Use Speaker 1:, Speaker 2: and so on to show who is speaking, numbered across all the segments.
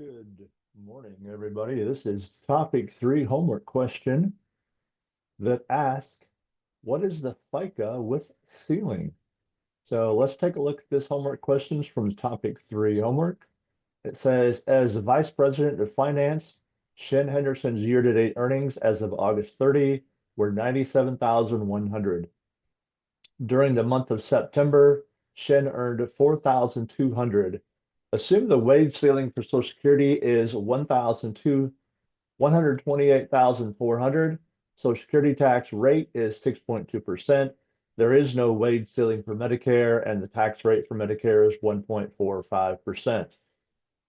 Speaker 1: Good morning, everybody. This is topic 3 homework question that asks, what is the FICA with ceiling? So let's take a look at this homework questions from topic 3 homework. It says, as Vice President of Finance, Shen Henderson's year-to-date earnings as of August 30 were 97,100. During the month of September, Shen earned 4,200. Assume the wage ceiling for Social Security is 128,400. Social Security tax rate is 6.2%. There is no wage ceiling for Medicare, and the tax rate for Medicare is 1.45%.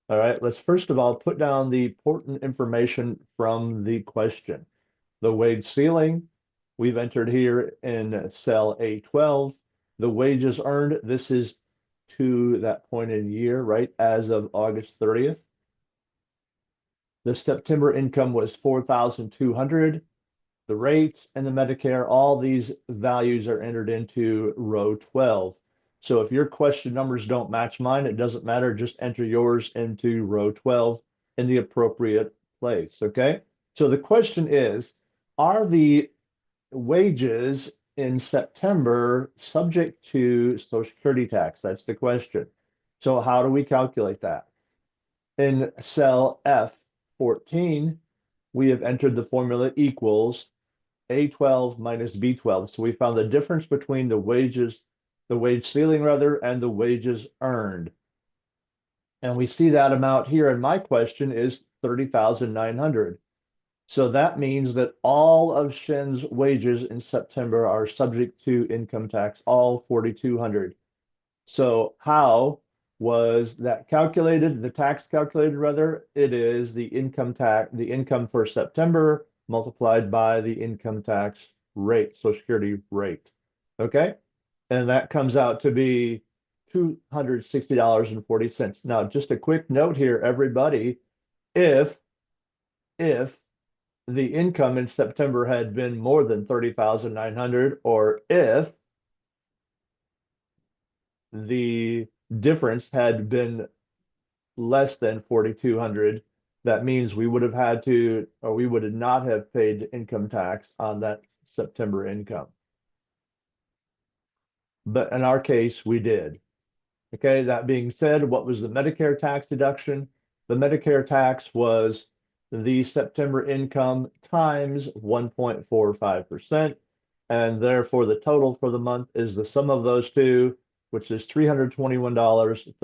Speaker 1: All right, let's first of all put down the important information from the question. The wage ceiling, we've entered here in cell A12. The wages earned, this is to that point in year, right, as of August 30th. The September income was 4,200. The rates and the Medicare, all these values are entered into row 12. So if your question numbers don't match mine, it doesn't matter. Just enter yours into row 12 in the appropriate place, okay? So the question is, are the wages in September subject to Social Security tax? That's the question. So how do we calculate that? In cell F14, we have entered the formula equals A12 minus B12. So we found the difference between the wages, the wage ceiling rather, and the wages earned. And we see that amount here in my question is 30,900. So that means that all of Shen's wages in September are subject to income tax, all 4,200. So how was that calculated? The tax calculated rather, it is the income for September multiplied by the income tax rate, Social Security rate. Okay? And that comes out to be $260.40. Now, just a quick note here, everybody, if the income in September had been more than 30,900, or if the difference had been less than 4,200, that means we would have had to, or we would not have paid income tax on that September income. But in our case, we did. Okay, that being said, what was the Medicare tax deduction? The Medicare tax was the September income times 1.45%. And therefore, the total for the month is the sum of those two, which is $321.30.